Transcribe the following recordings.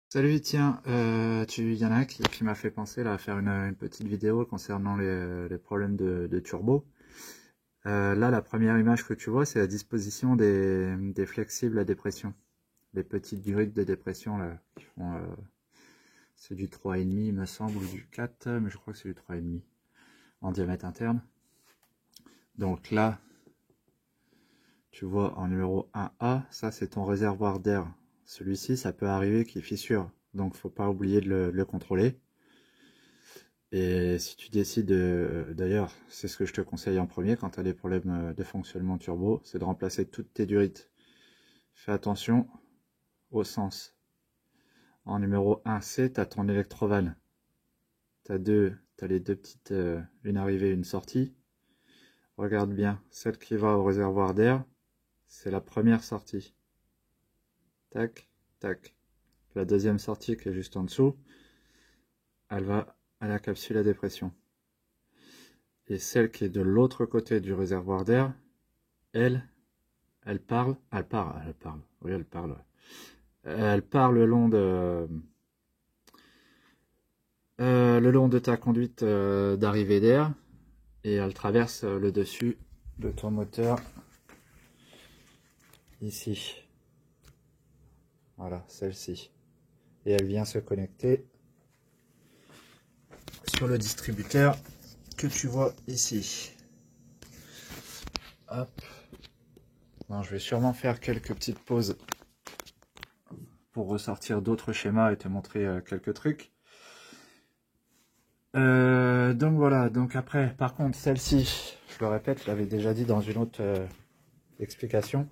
Salut, tiens, il y en a un qui m'a fait penser là, à faire une petite vidéo concernant les problèmes de turbo. Là, la première image que tu vois, c'est la disposition des flexibles à dépression. Les petites grues de dépression là, qui font, c'est du 3,5 il me semble, ou du 4, mais je crois que c'est du 3,5 en diamètre interne. Donc là, tu vois en numéro 1A, ça c'est ton réservoir d'air. Celui-ci, ça peut arriver qu'il fissure, donc faut pas oublier de le contrôler. Et si tu décides, d'ailleurs, c'est ce que je te conseille en premier quand tu as des problèmes de fonctionnement turbo, c'est de remplacer toutes tes durites. Fais attention au sens. En numéro 1C, tu as ton électrovanne. Tu as les deux petites, une arrivée, une sortie. Regarde bien, celle qui va au réservoir d'air, c'est la première sortie. Tac, tac. La deuxième sortie qui est juste en dessous, elle va à la capsule à dépression. Et celle qui est de l'autre côté du réservoir d'air, elle parle. Oui, elle parle. Elle part le long de ta conduite d'arrivée d'air et elle traverse le dessus de ton moteur ici. Voilà, celle-ci. Et elle vient se connecter sur le distributeur que tu vois ici. Hop. Bon, je vais sûrement faire quelques petites pauses pour ressortir d'autres schémas et te montrer quelques trucs. Donc voilà, donc après, par contre, celle-ci, je le répète, je l'avais déjà dit dans une autre explication.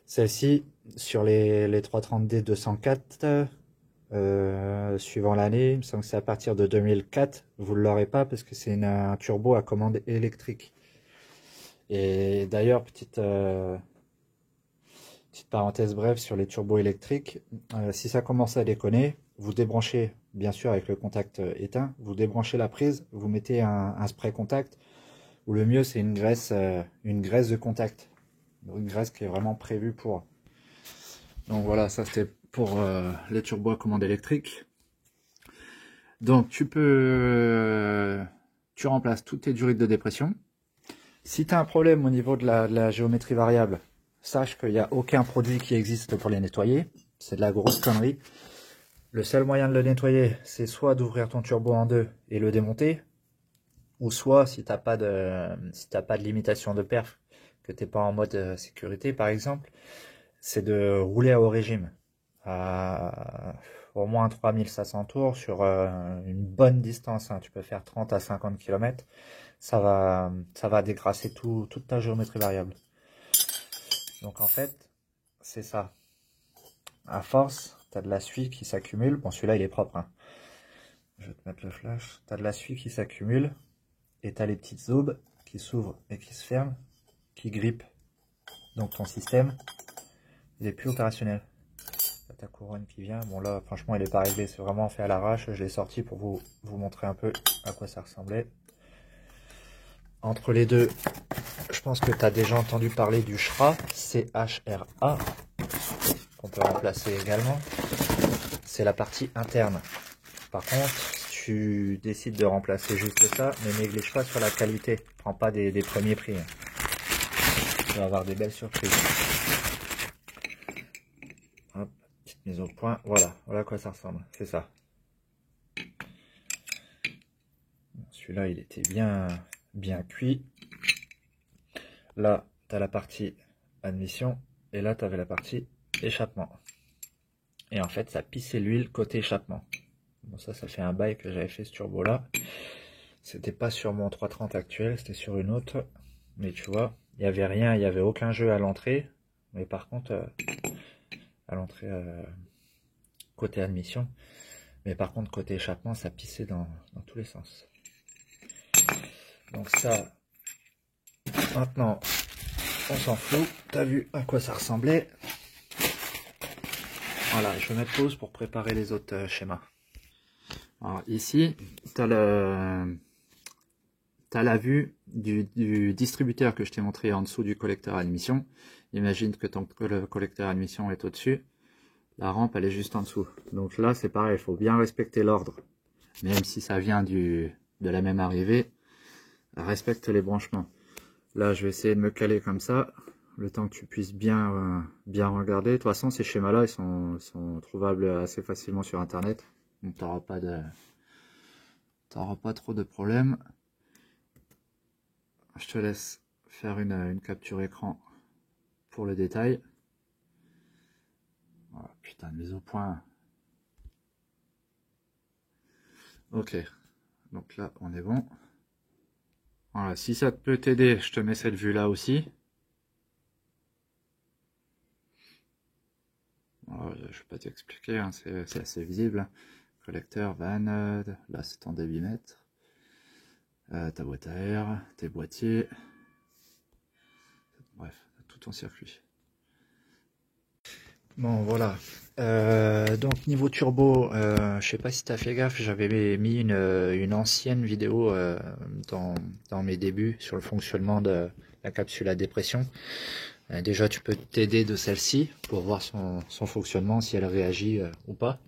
Celle-ci, sur les 330D 204, suivant l'année, il me semble que c'est à partir de 2004, vous ne l'aurez pas parce que c'est un turbo à commande électrique. Et d'ailleurs, petite parenthèse brève sur les turbos électriques, si ça commence à déconner, vous débranchez, bien sûr avec le contact éteint, vous débranchez la prise, vous mettez un spray contact, ou le mieux c'est une graisse de contact, une graisse qui est vraiment prévue pour. Donc voilà, ça c'était pour les turbos à commande électrique. Donc tu remplaces toutes tes durites de dépression. Si tu as un problème au niveau de la géométrie variable, sache qu'il n'y a aucun produit qui existe pour les nettoyer. C'est de la grosse connerie. Le seul moyen de le nettoyer, c'est soit d'ouvrir ton turbo en deux et le démonter, ou soit, si t'as pas de limitation de perf, que t'es pas en mode sécurité par exemple, c'est de rouler au régime. À au moins 3500 tours sur une bonne distance, hein. Tu peux faire 30 à 50 km. Ça va dégrasser toute ta géométrie variable. Donc en fait, c'est ça. À force, tu as de la suie qui s'accumule. Bon, celui-là, il est propre, hein. Je vais te mettre le flash. Tu as de la suie qui s'accumule et tu as les petites aubes qui s'ouvrent et qui se ferment, qui grippent. Donc ton système, il est plus opérationnel. T'as ta couronne qui vient. Bon là, franchement, il n'est pas réglé. C'est vraiment fait à l'arrache. Je l'ai sorti pour vous montrer un peu à quoi ça ressemblait. Entre les deux, je pense que tu as déjà entendu parler du CHRA, C-H-R-A, qu'on peut remplacer également. C'est la partie interne. Par contre, si tu décides de remplacer juste ça, ne néglige pas sur la qualité. Prends pas des premiers prix. Tu vas avoir des belles surprises. Hop, petite mise au point. Voilà à quoi ça ressemble. C'est ça. Celui-là, il était bien cuit. Là, tu as la partie admission. Et là, tu avais la partie échappement. Et en fait, ça pissait l'huile côté échappement. Bon, ça fait un bail que j'avais fait ce turbo là. C'était pas sur mon 330 actuel, c'était sur une autre. Mais tu vois, il n'y avait rien, il n'y avait aucun jeu à l'entrée. Mais par contre, à l'entrée côté admission. Mais par contre, côté échappement, ça pissait dans tous les sens. Donc ça, maintenant, on s'en fout. T'as vu à quoi ça ressemblait. Voilà, je vais mettre pause pour préparer les autres schémas. Alors ici, tu as la vue du distributeur que je t'ai montré en dessous du collecteur à admission. Imagine que le collecteur à admission est au-dessus. La rampe, elle est juste en dessous. Donc là, c'est pareil, il faut bien respecter l'ordre. Même si ça vient de la même arrivée, respecte les branchements. Là, je vais essayer de me caler comme ça, le temps que tu puisses bien regarder. De toute façon, ces schémas-là, ils sont trouvables assez facilement sur Internet. Donc, tu n'auras pas trop de problèmes. Je te laisse faire une capture écran pour le détail. Oh, putain de mise au point. Ok, donc là, on est bon. Voilà, si ça peut t'aider, je te mets cette vue-là aussi. Alors, je ne vais pas t'expliquer, hein, c'est assez visible. Collecteur, vanne, là c'est ton débitmètre. Ta boîte à air, tes boîtiers. Bref, tout ton circuit. Bon, voilà. Donc niveau turbo, je sais pas si tu as fait gaffe, j'avais mis une ancienne vidéo dans mes débuts sur le fonctionnement de la capsule à dépression. Déjà, tu peux t'aider de celle-ci pour voir son fonctionnement, si elle réagit ou pas.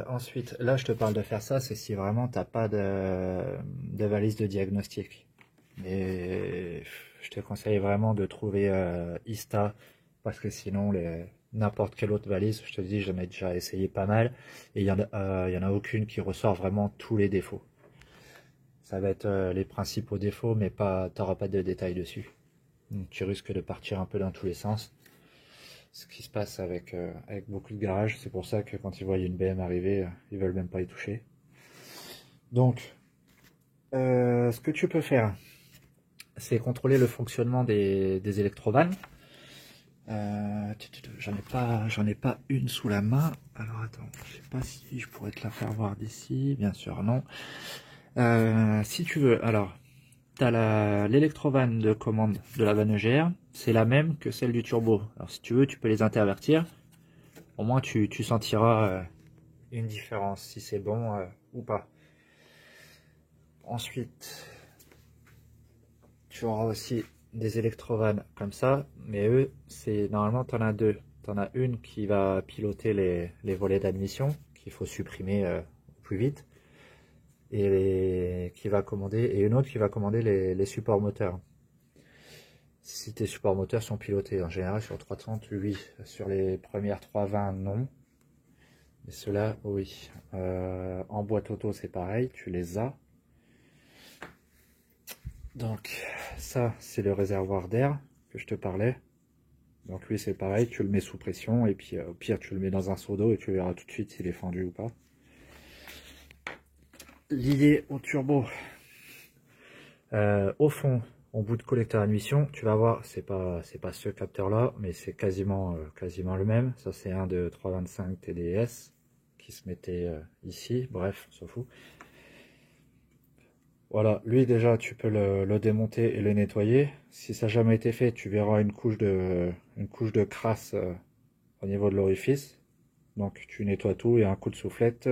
Ensuite, là, je te parle de faire ça, c'est si vraiment t'as pas de valise de diagnostic. Et je te conseille vraiment de trouver ISTA, parce que sinon, n'importe quelle autre valise, je te dis, j'en ai déjà essayé pas mal, et il y en a aucune qui ressort vraiment tous les défauts. Ça va être les principaux défauts, mais t'auras pas de détails dessus. Donc, tu risques de partir un peu dans tous les sens. Ce qui se passe avec beaucoup de garages, c'est pour ça que quand ils voient une BM arriver, ils veulent même pas y toucher. Donc, ce que tu peux faire, c'est contrôler le fonctionnement des électrovannes. J'en ai pas une sous la main. Alors attends, je sais pas si je pourrais te la faire voir d'ici. Bien sûr, non. Si tu veux, alors, tu as l'électrovanne de commande de la vanne EGR, c'est la même que celle du turbo. Alors si tu veux, tu peux les intervertir. Au moins tu sentiras une différence, si c'est bon ou pas. Ensuite, tu auras aussi des électrovannes comme ça, mais eux, normalement tu en as deux. Tu en as une qui va piloter les volets d'admission, qu'il faut supprimer au plus vite, et une autre qui va commander les supports moteurs. Si tes supports moteurs sont pilotés, en général sur 330, oui. Sur les premières 320, non. Mais ceux-là, oui. En boîte auto, c'est pareil, tu les as. Donc, ça, c'est le réservoir d'air que je te parlais. Donc lui, c'est pareil, tu le mets sous pression, et puis au pire, tu le mets dans un seau d'eau, et tu verras tout de suite s'il est fendu ou pas. Lié au turbo, au fond, au bout de collecteur admission, tu vas voir, c'est pas ce capteur là, mais c'est quasiment le même. Ça c'est un de 325 TDS qui se mettait ici, bref, on s'en fout. Voilà, lui déjà tu peux le démonter et le nettoyer. Si ça n'a jamais été fait, tu verras une couche de crasse au niveau de l'orifice. Donc tu nettoies tout et un coup de soufflette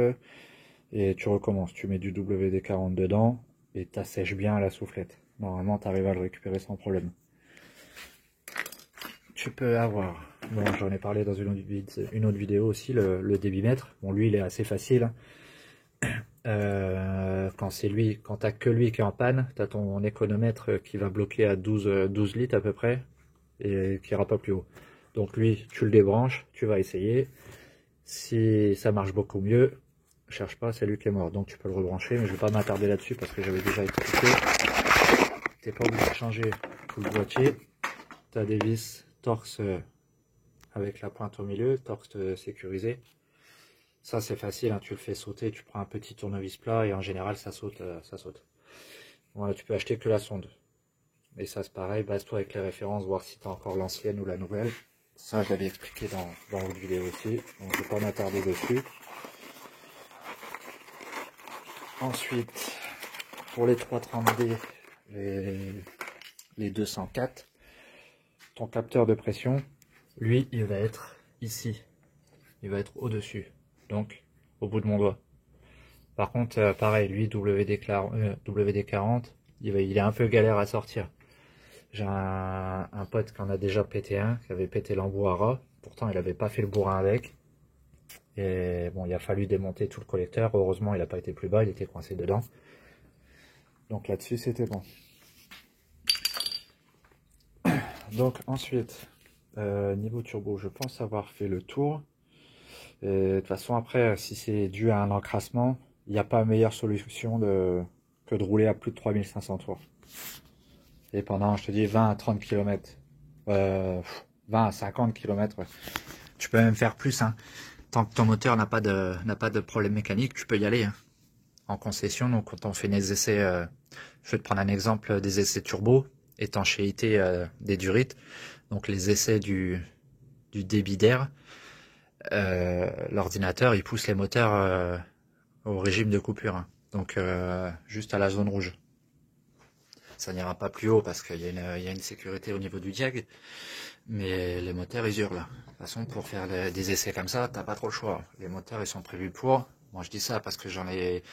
et tu recommences. Tu mets du WD-40 dedans et tu assèches bien la soufflette. Normalement, tu arrives à le récupérer sans problème. Tu peux avoir, bon, j'en ai parlé dans une autre vidéo aussi, le débitmètre. Bon, lui, il est assez facile. Quand t'as que lui qui est en panne, tu as ton économètre qui va bloquer à 12 litres à peu près et qui ira pas plus haut. Donc lui, tu le débranches, tu vas essayer. Si ça marche beaucoup mieux, cherche pas, c'est lui qui est mort. Donc tu peux le rebrancher, mais je vais pas m'attarder là-dessus parce que j'avais déjà expliqué. T'es pas obligé de changer tout le boîtier. Tu as des vis torx avec la pointe au milieu, torx sécurisé. Ça c'est facile, hein, tu le fais sauter, tu prends un petit tournevis plat et en général ça saute. Voilà, tu peux acheter que la sonde. Et ça c'est pareil, base-toi avec les références, voir si tu as encore l'ancienne ou la nouvelle. Ça je l'avais expliqué dans votre vidéo aussi, donc je ne vais pas m'attarder dessus. Ensuite, pour les 330D, les 204, ton capteur de pression, lui, il va être ici. Il va être au-dessus, donc au bout de mon doigt. Par contre, pareil, lui, WD-40, il est un peu galère à sortir. J'ai un pote qui en a déjà pété un, qui avait pété l'embout à ras. Pourtant, il n'avait pas fait le bourrin avec. Et bon, il a fallu démonter tout le collecteur. Heureusement, il n'a pas été plus bas, il était coincé dedans. Donc là-dessus, c'était bon. Donc ensuite, niveau turbo, je pense avoir fait le tour. Et de toute façon, après, si c'est dû à un encrassement, il n'y a pas meilleure solution que de rouler à plus de 3500 tours. Et pendant, je te dis, 20 à 30 km. 20 à 50 km, ouais. Tu peux même faire plus, hein. Tant que ton moteur n'a pas de problème mécanique, tu peux y aller, hein. En concession, donc quand on fait des essais, je vais te prendre un exemple des essais turbo, étanchéité des durites, donc les essais du débit d'air, l'ordinateur il pousse les moteurs au régime de coupure, hein. Donc juste à la zone rouge. Ça n'ira pas plus haut parce qu'il y a une sécurité au niveau du diag, mais les moteurs ils hurlent. De toute façon, pour faire des essais comme ça, t'as pas trop le choix. Les moteurs ils sont prévus pour. Moi je dis ça parce que j'en ai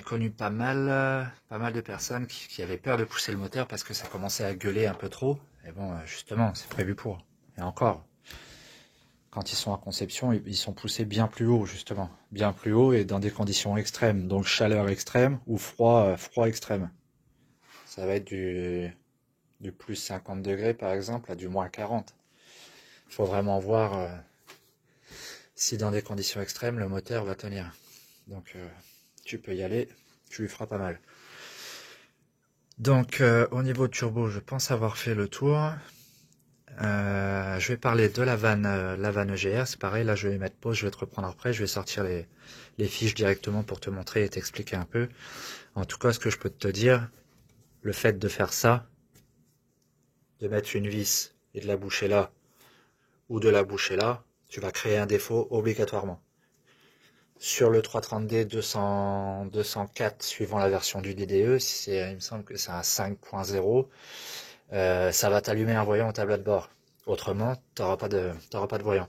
connu pas mal de personnes qui avaient peur de pousser le moteur parce que ça commençait à gueuler un peu trop. Et bon, justement, c'est prévu pour. Et encore, quand ils sont en conception, ils sont poussés bien plus haut, justement. Bien plus haut et dans des conditions extrêmes. Donc chaleur extrême ou froid extrême. Ça va être du plus 50 degrés, par exemple, à du moins 40. Il faut vraiment voir si dans des conditions extrêmes, le moteur va tenir. Donc, tu peux y aller, tu lui feras pas mal. Donc, au niveau de turbo, je pense avoir fait le tour. Je vais parler de la vanne EGR, c'est pareil, là je vais mettre pause, je vais te reprendre après, je vais sortir les fiches directement pour te montrer et t'expliquer un peu. En tout cas, ce que je peux te dire, le fait de faire ça, de mettre une vis et de la boucher là, ou de la boucher là, tu vas créer un défaut obligatoirement. Sur le 330D 204, suivant la version du DDE, il me semble que c'est un 5.0, ça va t'allumer un voyant au tableau de bord. Autrement, t'auras pas de voyant.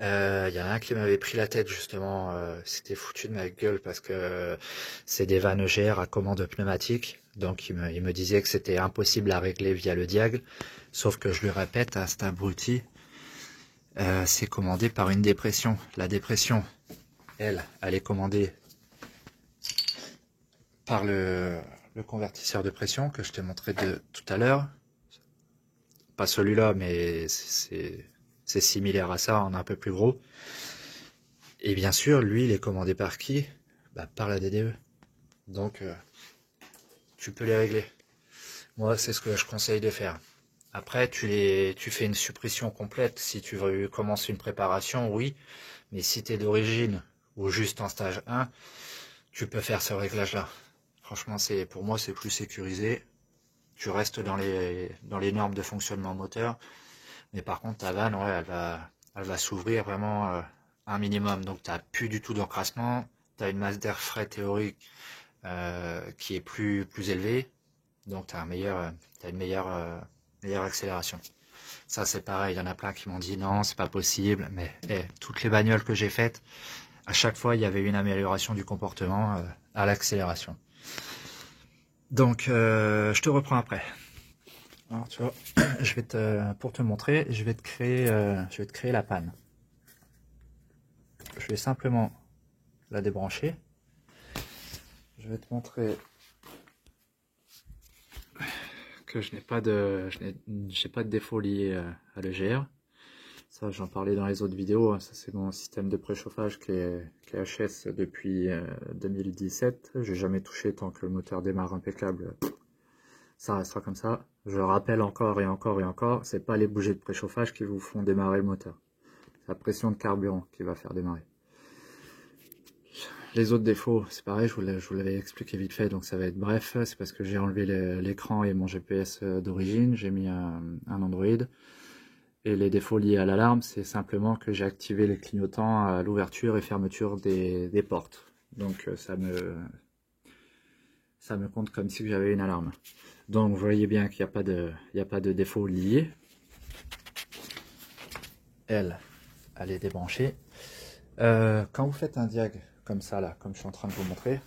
Y en a un qui m'avait pris la tête justement, c'était foutu de ma gueule parce que c'est des vannes EGR à commande pneumatique, donc il me disait que c'était impossible à régler via le diag, sauf que je lui répète à cet abruti, c'est commandé par une dépression. La dépression, elle est commandée par le convertisseur de pression que je t'ai montré tout à l'heure. Pas celui-là, mais c'est similaire à ça, en un peu plus gros. Et bien sûr, lui, il est commandé par qui? Par la DDE. Donc, tu peux les régler. Moi, c'est ce que je conseille de faire. Après, tu fais une suppression complète. Si tu veux commencer une préparation, oui. Mais si tu es d'origine ou juste en stage 1, tu peux faire ce réglage-là. Franchement, pour moi, c'est plus sécurisé. Tu restes dans les normes de fonctionnement moteur. Mais par contre, ta vanne, ouais, elle va s'ouvrir vraiment un minimum. Donc, tu n'as plus du tout d'encrassement. Tu as une masse d'air frais théorique qui est plus élevée. Donc, tu as une meilleure accélération. Ça, c'est pareil. Il y en a plein qui m'ont dit non, c'est pas possible. Mais toutes les bagnoles que j'ai faites, à chaque fois, il y avait une amélioration du comportement à l'accélération. Donc, je te reprends après. Alors, tu vois, pour te montrer, je vais te créer la panne. Je vais simplement la débrancher. Je vais te montrer que j'ai pas de défaut lié à l'EGR. Ça, j'en parlais dans les autres vidéos. Ça, c'est mon système de préchauffage qui est HS depuis 2017. J'ai jamais touché tant que le moteur démarre impeccable. Ça restera comme ça. Je rappelle encore et encore et encore, c'est pas les bougies de préchauffage qui vous font démarrer le moteur. C'est la pression de carburant qui va faire démarrer. Les autres défauts, c'est pareil, je vous l'avais expliqué vite fait, donc ça va être bref. C'est parce que j'ai enlevé l'écran et mon GPS d'origine, j'ai mis un Android. Et les défauts liés à l'alarme, c'est simplement que j'ai activé les clignotants à l'ouverture et fermeture des portes. Donc ça me compte comme si j'avais une alarme. Donc vous voyez bien qu'il n'y a pas de défaut lié. Elle est débranchée. Quand vous faites un diag comme ça, là, comme je suis en train de vous montrer,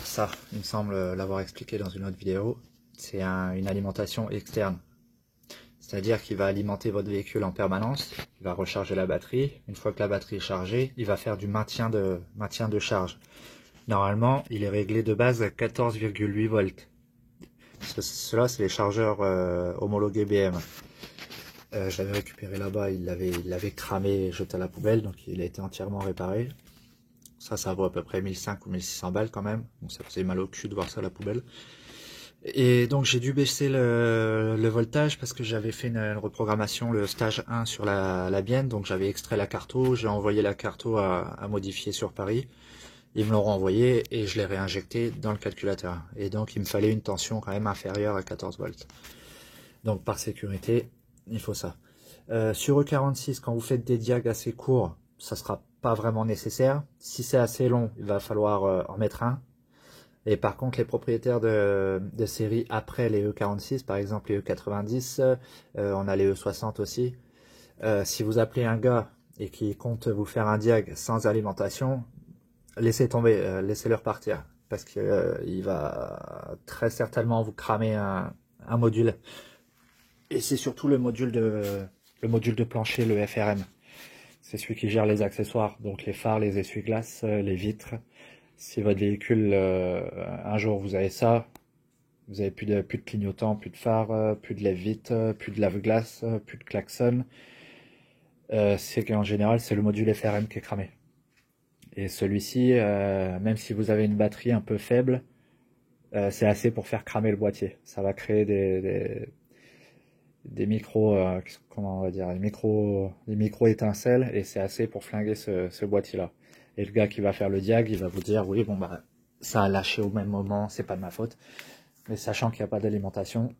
ça, il me semble l'avoir expliqué dans une autre vidéo, c'est une alimentation externe. C'est-à-dire qu'il va alimenter votre véhicule en permanence, il va recharger la batterie. Une fois que la batterie est chargée, il va faire du maintien de charge. Normalement, il est réglé de base à 14,8 volts. Cela, c'est les chargeurs homologués BM. Je l'avais récupéré là-bas, il l'avait cramé et jeté à la poubelle, donc il a été entièrement réparé. Ça vaut à peu près 1500 ou 1600 balles quand même. Donc ça faisait mal au cul de voir ça à la poubelle. Et donc j'ai dû baisser le voltage parce que j'avais fait une reprogrammation, le stage 1 sur la Bienne. Donc j'avais extrait la carto, j'ai envoyé la carto à modifier sur Paris. Ils me l'ont renvoyé et je l'ai réinjecté dans le calculateur. Et donc il me fallait une tension quand même inférieure à 14 volts. Donc par sécurité, il faut ça. Sur E46, quand vous faites des diags assez courts, ça sera pas vraiment nécessaire. Si c'est assez long, il va falloir en mettre un. Et par contre, les propriétaires de série après les E46, par exemple les E90, on a les E60 aussi. Si vous appelez un gars et qu'il compte vous faire un diag sans alimentation, laissez tomber, laissez-le repartir. Parce qu'il va très certainement vous cramer un module. Et c'est surtout le module de plancher, le FRM. C'est celui qui gère les accessoires, donc les phares, les essuie-glaces, les vitres. Si votre véhicule, un jour vous avez ça, vous avez plus de clignotant, plus de phare, plus de lève-vitre, plus de lave-glace, plus de klaxon, c'est qu'en général c'est le module FRM qui est cramé. Et celui-ci, même si vous avez une batterie un peu faible, c'est assez pour faire cramer le boîtier. Ça va créer des micros, comment on va dire, des micro étincelles, et c'est assez pour flinguer ce boîtier là. Et le gars qui va faire le diag, il va vous dire oui bon bah ça a lâché au même moment, c'est pas de ma faute. Mais sachant qu'il n'y a pas d'alimentation,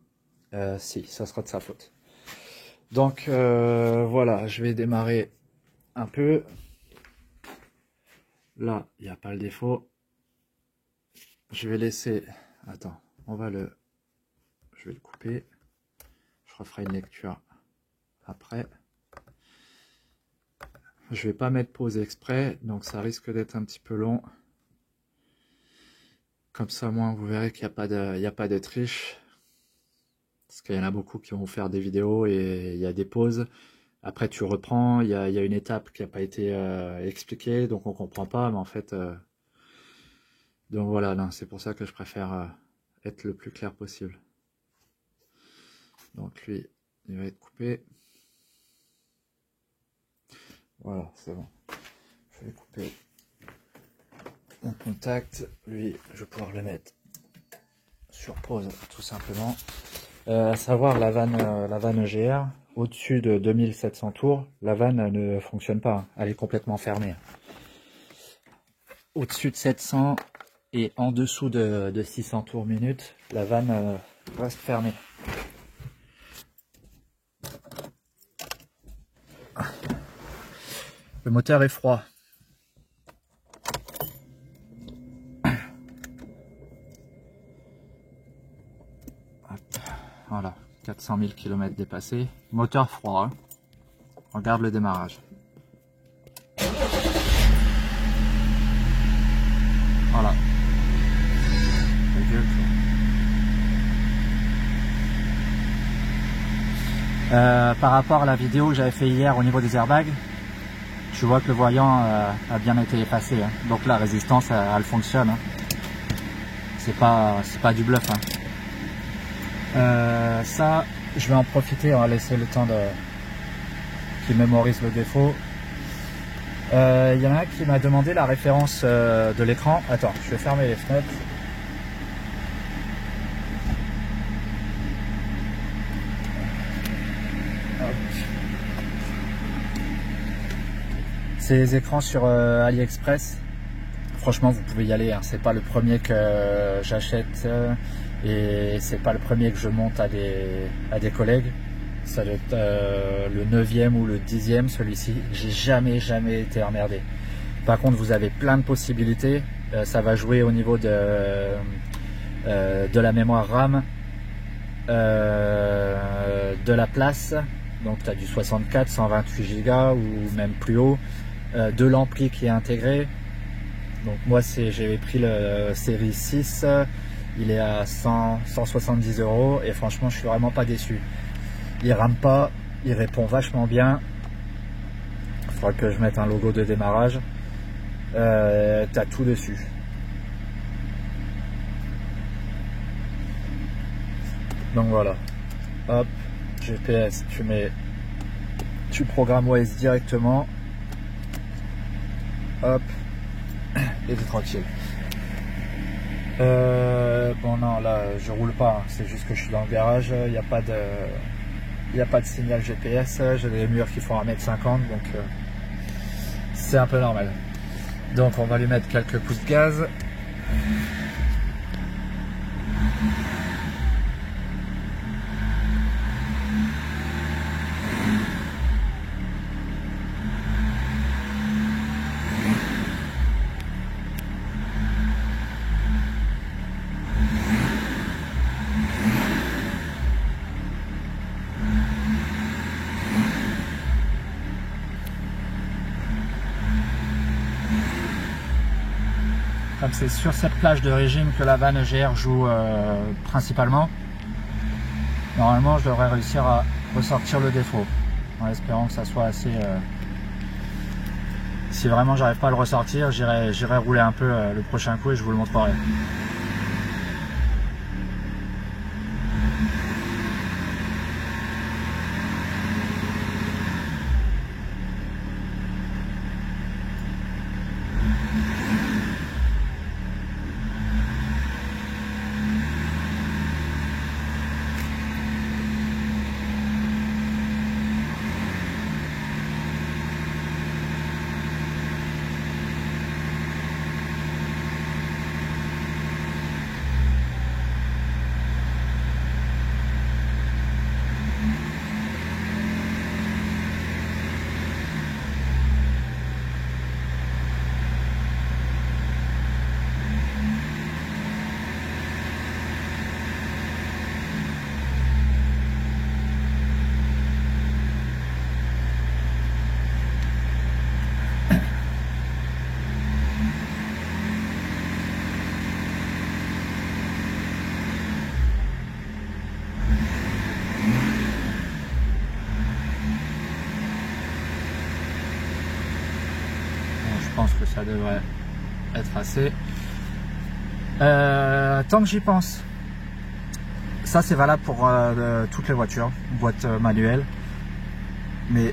si, ça sera de sa faute. Donc voilà, je vais démarrer un peu. Là, il n'y a pas le défaut. Je vais laisser. Attends, je vais le couper. Je referai une lecture après. Je vais pas mettre pause exprès, donc ça risque d'être un petit peu long. Comme ça, moi, vous verrez qu'il n'y a pas de triche. Parce qu'il y en a beaucoup qui vont vous faire des vidéos et il y a des pauses. Après, tu reprends, il y a une étape qui n'a pas été expliquée, donc on comprend pas, mais en fait... Donc voilà, c'est pour ça que je préfère être le plus clair possible. Donc lui, il va être coupé. Voilà, c'est bon. Je vais couper mon contact. Lui, je vais pouvoir le mettre sur pause, tout simplement. À savoir, la vanne EGR, au-dessus de 2700 tours, la vanne ne fonctionne pas. Elle est complètement fermée. Au-dessus de 700 et en dessous de 600 tours minute, la vanne reste fermée. Le moteur est froid. Hop, voilà, 400 000 km dépassés. Moteur froid. Hein. Regarde le démarrage. Voilà. Par rapport à la vidéo que j'avais fait hier au niveau des airbags, tu vois que le voyant a bien été effacé, hein. Donc la résistance elle fonctionne, hein. C'est pas du bluff, hein. Ça je vais en profiter, on va laisser le temps qu'il mémorise le défaut. Il y en a un qui m'a demandé la référence de l'écran. Attends, je vais fermer les fenêtres. Ces écrans sur AliExpress, franchement vous pouvez y aller, hein. C'est pas le premier que j'achète et c'est pas le premier que je monte à des collègues. Ça doit être le 9e ou le 10e, celui-ci. J'ai jamais été emmerdé. Par contre, vous avez plein de possibilités. Ça va jouer au niveau de la mémoire RAM, de la place. Donc tu as du 64, 128 Go ou même plus haut. De l'ampli qui est intégré. Donc moi j'avais pris le série 6, il est à 170 € et franchement je suis vraiment pas déçu. il rame pas, il répond vachement bien. Il faudra que je mette un logo de démarrage. T'as tout dessus. Donc voilà, hop, GPS, tu programmes Waze directement, hop, et t'es tranquille. Bon non, là je roule pas, hein. C'est juste que je suis dans le garage, il n'y a pas de signal GPS, j'ai des murs qui font 1,50 m, donc c'est un peu normal. Donc on va lui mettre quelques coups de gaz. Comme c'est sur cette plage de régime que la vanne EGR joue principalement, normalement je devrais réussir à ressortir le défaut, en espérant que ça soit assez... Si vraiment j'arrive pas à le ressortir, j'irai rouler un peu le prochain coup et je vous le montrerai. Je pense que ça devrait être assez. Tant que j'y pense, ça c'est valable pour toutes les voitures, boîte manuelle, mais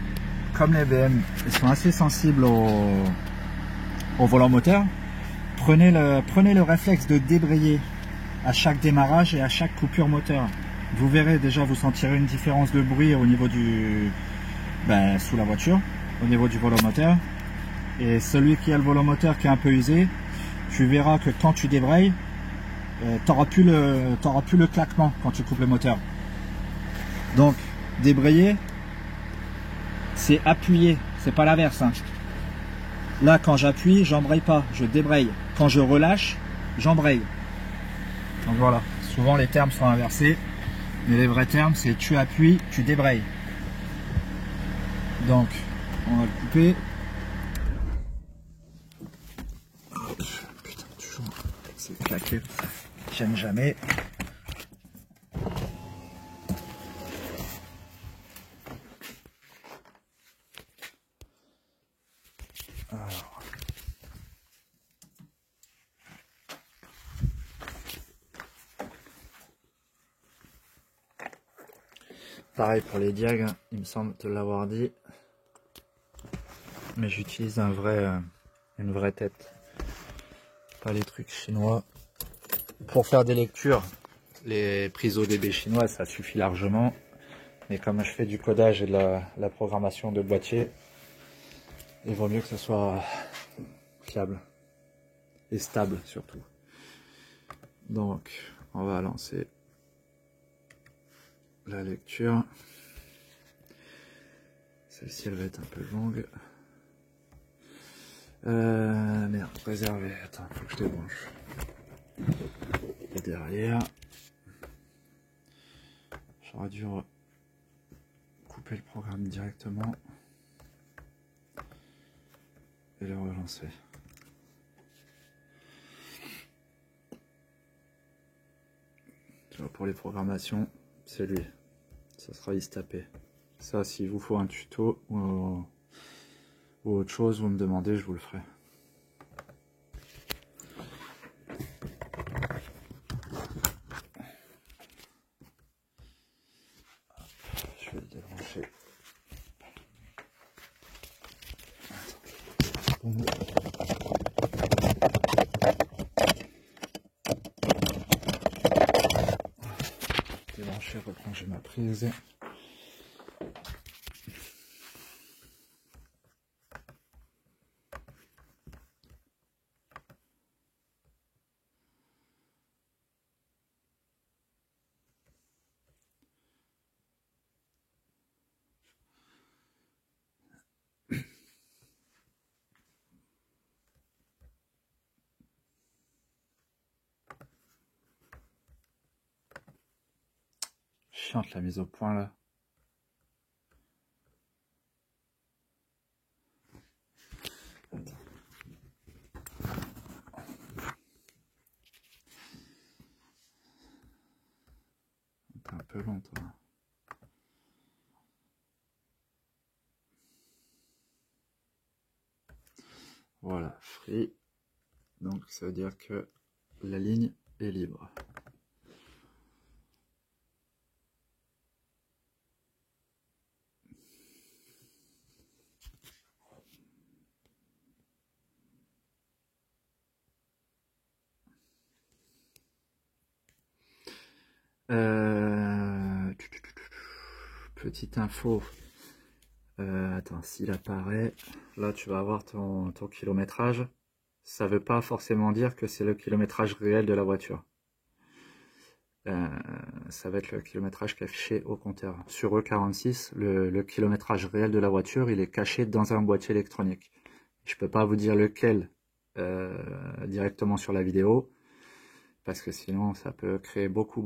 comme les BM ils sont assez sensibles au volant moteur, prenez le réflexe de débrayer à chaque démarrage et à chaque coupure moteur. Vous verrez déjà, vous sentirez une différence de bruit au niveau sous la voiture, au niveau du volant moteur. Et celui qui a le volant moteur qui est un peu usé, tu verras que quand tu débrayes, t'auras plus le claquement quand tu coupes le moteur. Donc débrayer, c'est appuyer, c'est pas l'inverse, hein. Là quand j'appuie, j'embraye pas, je débraye. Quand je relâche, j'embraye. Donc voilà, souvent les termes sont inversés, mais les vrais termes c'est tu appuies, tu débrayes. Donc on va le couper. Putain, toujours c'est claqué, j'aime jamais. Alors. Pareil pour les diags, il me semble te l'avoir dit, mais j'utilise une vraie tête, pas les trucs chinois. Pour faire des lectures, les prises ODB chinois ça suffit largement, mais comme je fais du codage et de la programmation de boîtier, il vaut mieux que ce soit fiable et stable surtout. Donc on va lancer la lecture. Celle-ci elle va être un peu longue. Merde, réservé. Attends, faut que je débranche. Et derrière, j'aurais dû couper le programme directement et le relancer. Tu vois, pour les programmations, c'est lui. ça sera Istapé. Ça, s'il vous faut un tuto ou autre chose, vous me demandez, je vous le ferai. Je vais le débrancher. Débrancher, replanger ma prise. Chiante la mise au point là. T'es un peu long toi. Voilà, free. Donc ça veut dire que la ligne est libre. Petite info. Attends, s'il apparaît, là tu vas avoir ton kilométrage. Ça veut pas forcément dire que c'est le kilométrage réel de la voiture. Ça va être le kilométrage qui est affiché au compteur. Sur E46, le kilométrage réel de la voiture, il est caché dans un boîtier électronique. Je peux pas vous dire lequel directement sur la vidéo, parce que sinon ça peut créer beaucoup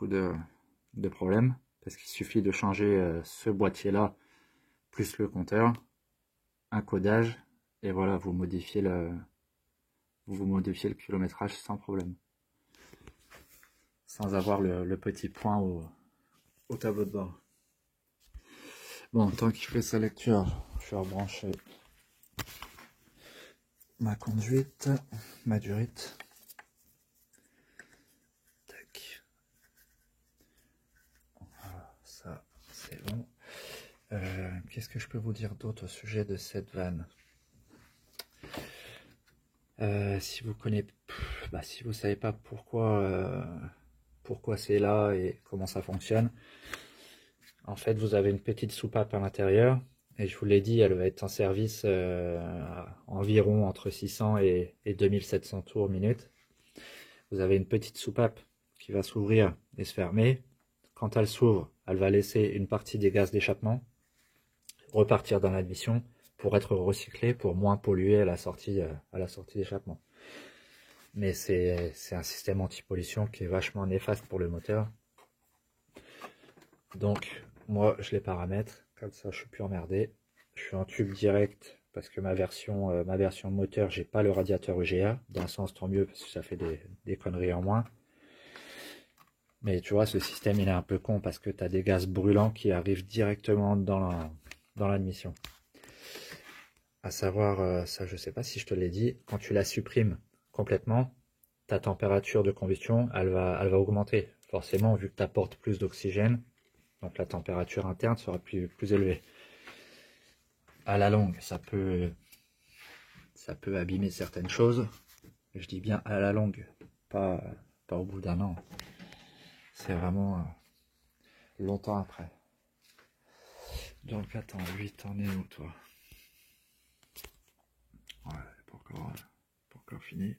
de problèmes, parce qu'il suffit de changer ce boîtier-là, plus le compteur, un codage, et voilà, vous modifiez le kilométrage sans problème. Sans avoir le petit point au tableau de bord. Bon, tant qu'il fait sa lecture, je vais rebrancher ma conduite, ma durite. Tac. Voilà, ça c'est bon. Qu'est-ce que je peux vous dire d'autre au sujet de cette vanne? Si vous connaissez, si vous savez pas pourquoi c'est là et comment ça fonctionne, en fait vous avez une petite soupape à l'intérieur, et je vous l'ai dit, elle va être en service environ entre 600 et 2700 tours minute. Vous avez une petite soupape qui va s'ouvrir et se fermer. Quand elle s'ouvre, elle va laisser une partie des gaz d'échappement repartir dans l'admission pour être recyclée, pour moins polluer à la sortie d'échappement. Mais c'est un système anti-pollution qui est vachement néfaste pour le moteur. Donc moi je les paramètre, comme ça je suis plus emmerdé. Je suis en tube direct parce que ma version moteur, j'ai pas le radiateur EGA. Dans le sens, tant mieux, parce que ça fait des conneries en moins. Mais tu vois, ce système il est un peu con parce que tu as des gaz brûlants qui arrivent directement dans l'admission. À savoir, ça je sais pas si je te l'ai dit, quand tu la supprimes complètement, ta température de combustion elle va augmenter. Forcément, vu que tu apportes plus d'oxygène, donc la température interne sera plus élevée. À la longue, ça peut abîmer certaines choses. Je dis bien à la longue, pas au bout d'un an. C'est vraiment longtemps après. Donc attends, lui t'en es où toi? Ouais, pas encore fini.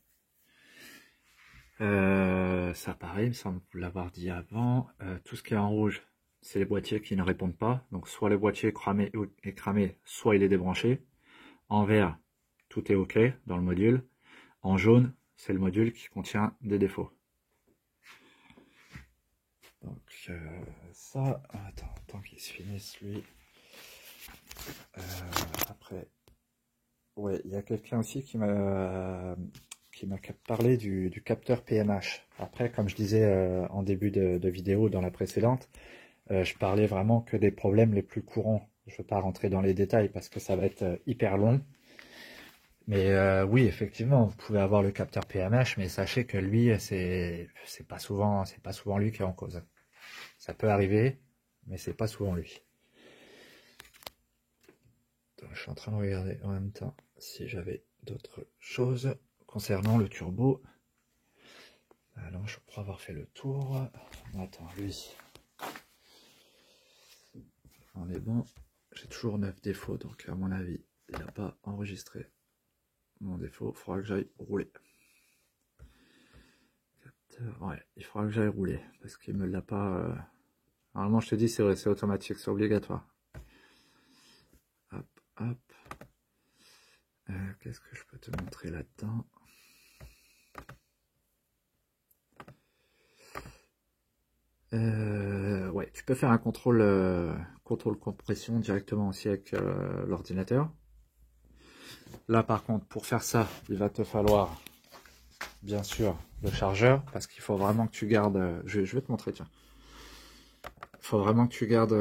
Ça pareil, il me semble vous l'avoir dit avant. Tout ce qui est en rouge, c'est les boîtiers qui ne répondent pas. Donc soit le boîtier est cramé, soit il est débranché. En vert, tout est OK dans le module. En jaune, c'est le module qui contient des défauts. Donc ça, attends qu'il se finisse lui. Après, ouais, il y a quelqu'un aussi qui m'a parlé du capteur PMH. Après, comme je disais en début de vidéo dans la précédente, Je parlais vraiment que des problèmes les plus courants. Je ne veux pas rentrer dans les détails parce que ça va être hyper long. Mais oui, effectivement, vous pouvez avoir le capteur PMH, mais sachez que lui, c'est pas souvent lui qui est en cause. Ça peut arriver, mais c'est pas souvent lui. Donc, je suis en train de regarder en même temps si j'avais d'autres choses concernant le turbo. Alors, je crois avoir fait le tour. Attends, lui, on est bon. J'ai toujours 9 défauts, donc à mon avis, il n'a pas enregistré mon défaut. Il faudra que j'aille rouler. Ouais, il faudra que j'aille rouler parce qu'il me l'a pas. Normalement, je te dis, c'est automatique, c'est obligatoire. Hop, hop. Qu'est-ce que je peux te montrer là-dedans? Ouais, tu peux faire un contrôle compression directement aussi avec l'ordinateur. Là, par contre, pour faire ça, il va te falloir, bien sûr, le chargeur, parce qu'il faut vraiment que tu gardes... je vais te montrer, tiens. Il faut vraiment que tu gardes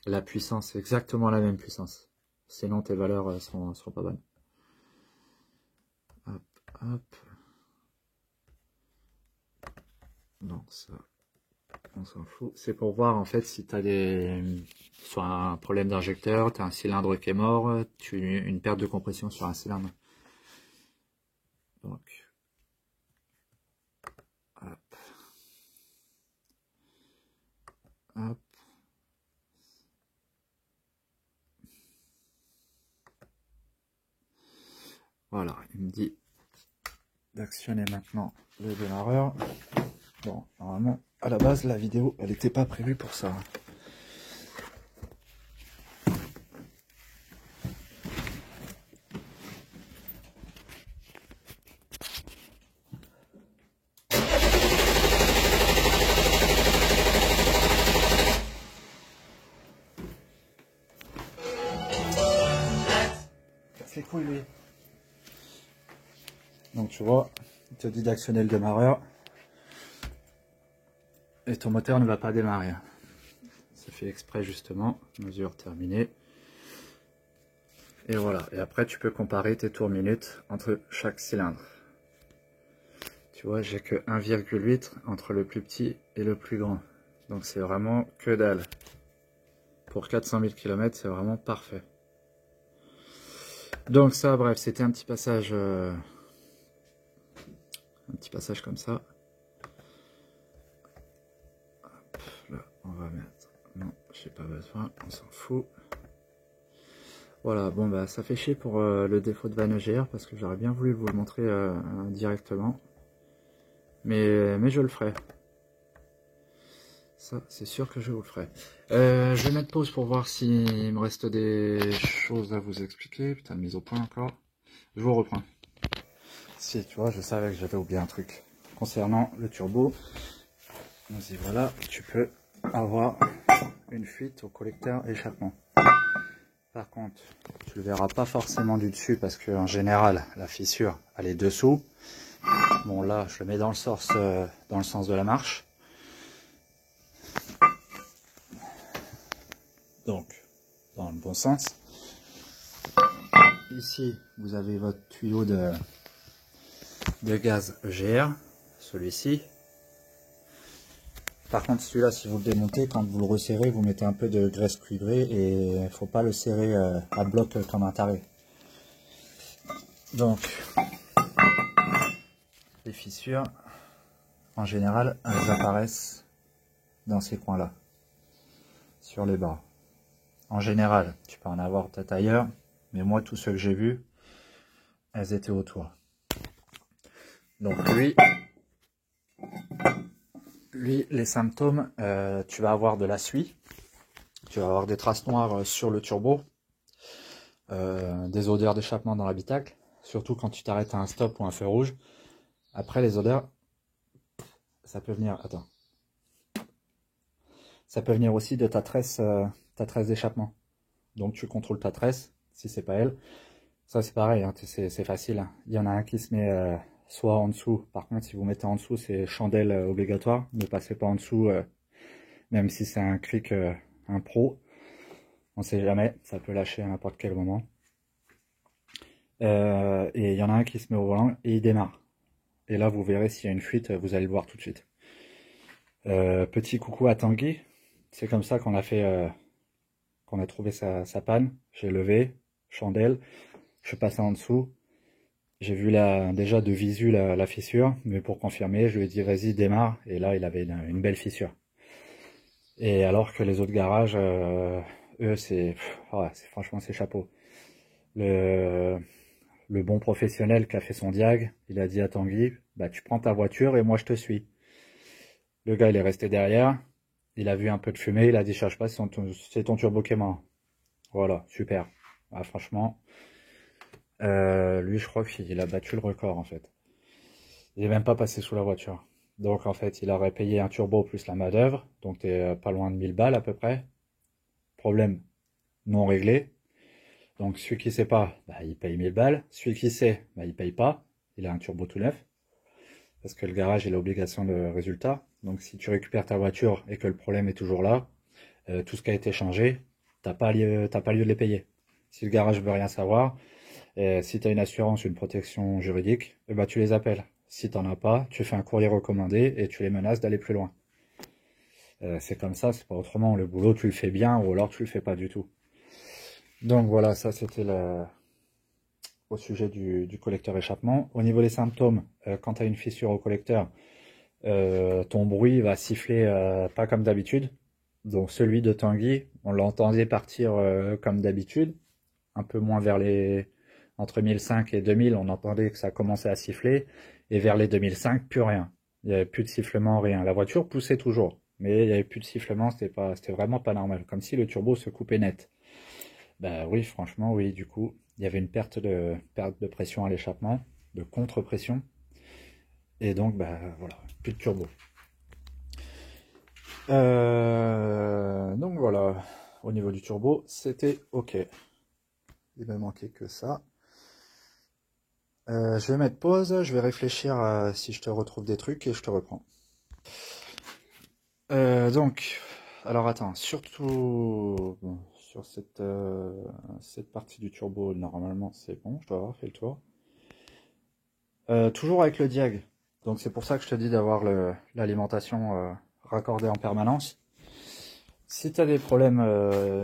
la puissance, exactement la même puissance. Sinon, tes valeurs seront pas bonnes. Hop, hop. Non, ça, on s'en fout. C'est pour voir, en fait, si tu as soit un problème d'injecteur, tu as un cylindre qui est mort, une perte de compression sur un cylindre. Donc, hop. Hop. Voilà, il me dit d'actionner maintenant le démarreur. Bon, normalement, à la base, la vidéo, elle n'était pas prévue pour ça. Casse les couilles, lui. Donc, tu vois, il te dit d'actionner le démarreur. Et ton moteur ne va pas démarrer. C'est fait exprès, justement. Mesure terminée. Et voilà. Et après, tu peux comparer tes tours minutes entre chaque cylindre. Tu vois, j'ai que 1,8 entre le plus petit et le plus grand. Donc, c'est vraiment que dalle. Pour 400 000 km, c'est vraiment parfait. Donc ça, bref, c'était un petit passage comme ça. Hop, là, on va mettre... Non, j'ai pas besoin, on s'en fout. Voilà, bon bah ça fait chier pour le défaut de vanne EGR parce que j'aurais bien voulu vous le montrer directement. Mais je le ferai. Ça, c'est sûr que je vous le ferai. Je vais mettre pause pour voir s'il me reste des choses à vous expliquer. Putain, mise au point encore. Je vous reprends. Si, tu vois, je savais que j'avais oublié un truc. Concernant le turbo, vas-y, voilà, tu peux avoir une fuite au collecteur échappement. Par contre, tu le verras pas forcément du dessus parce que en général, la fissure, elle est dessous. Bon, là, je le mets dans le sens de la marche. Donc, dans le bon sens. Ici, vous avez votre tuyau de gaz EGR, celui-ci. Par contre, celui-là, si vous le démontez, quand vous le resserrez, vous mettez un peu de graisse cuivrée et il ne faut pas le serrer à bloc comme un taré. Donc, les fissures, en général, elles apparaissent dans ces coins-là, sur les bras. En général, tu peux en avoir peut-être ailleurs, mais moi, tous ceux que j'ai vus, elles étaient autour. Donc lui, les symptômes, tu vas avoir de la suie, tu vas avoir des traces noires sur le turbo, des odeurs d'échappement dans l'habitacle, surtout quand tu t'arrêtes à un stop ou un feu rouge. Après, les odeurs, ça peut venir, attends, ça peut venir aussi de ta tresse d'échappement. Donc tu contrôles ta tresse, si c'est pas elle. Ça c'est pareil, hein, c'est facile. Hein. Il y en a un qui se met soit en dessous. Par contre, si vous mettez en dessous, c'est chandelle obligatoire. Ne passez pas en dessous même si c'est un cric, un pro, on sait jamais, ça peut lâcher à n'importe quel moment. Et il y en a un qui se met au volant et il démarre. Et là, vous verrez s'il y a une fuite, vous allez le voir tout de suite. Petit coucou à Tanguy. C'est comme ça qu'on a fait, qu'on a trouvé sa panne. J'ai levé, chandelle, je suis passé en dessous. J'ai vu déjà de visu la fissure, mais pour confirmer, je lui ai dit vas-y démarre. Et là, il avait une belle fissure. Et alors que les autres garages, eux, franchement, c'est chapeau. Le bon professionnel qui a fait son diag, il a dit à Tanguy, bah tu prends ta voiture et moi je te suis. Le gars il est resté derrière, il a vu un peu de fumée, il a dit cherche pas, c'est ton turbo qui est mort. Voilà, super. Ah, franchement, lui je crois qu'il a battu le record en fait. Il est même pas passé sous la voiture. Donc en fait il aurait payé un turbo plus la main d'œuvre, donc t'es pas loin de 1000 balles à peu près. Problème non réglé. Donc celui qui sait pas, bah, il paye 1000 balles. Celui qui sait, bah, il paye pas. Il a un turbo tout neuf. Parce que le garage il a l'obligation de résultat. Donc si tu récupères ta voiture et que le problème est toujours là, tout ce qui a été changé, t'as pas lieu de les payer. Si le garage veut rien savoir, si tu as une assurance, une protection juridique, bah, tu les appelles. Si t'en as pas, tu fais un courrier recommandé et tu les menaces d'aller plus loin. C'est comme ça, c'est pas autrement. Le boulot tu le fais bien ou alors tu le fais pas du tout. Donc voilà, ça c'était au sujet du collecteur échappement. Au niveau des symptômes, quand tu as une fissure au collecteur, ton bruit va siffler pas comme d'habitude. Donc celui de Tanguy, on l'entendait partir comme d'habitude, un peu moins entre 1005 et 2000, on entendait que ça commençait à siffler, et vers les 2005, plus rien. Il n'y avait plus de sifflement, rien. La voiture poussait toujours, mais il n'y avait plus de sifflement, c'était vraiment pas normal, comme si le turbo se coupait net. Bah oui, franchement, oui, du coup, il y avait une perte de pression à l'échappement, de contre-pression, et donc, bah voilà, plus de turbo. Donc voilà, au niveau du turbo, c'était ok. Il m'a manqué que ça. Je vais mettre pause, je vais réfléchir à si je te retrouve des trucs et je te reprends. Donc, alors attends, surtout bon, sur cette partie du turbo, normalement c'est bon, je dois avoir fait le tour. Toujours avec le diag, donc c'est pour ça que je te dis d'avoir l'alimentation raccordée en permanence. Si tu as des problèmes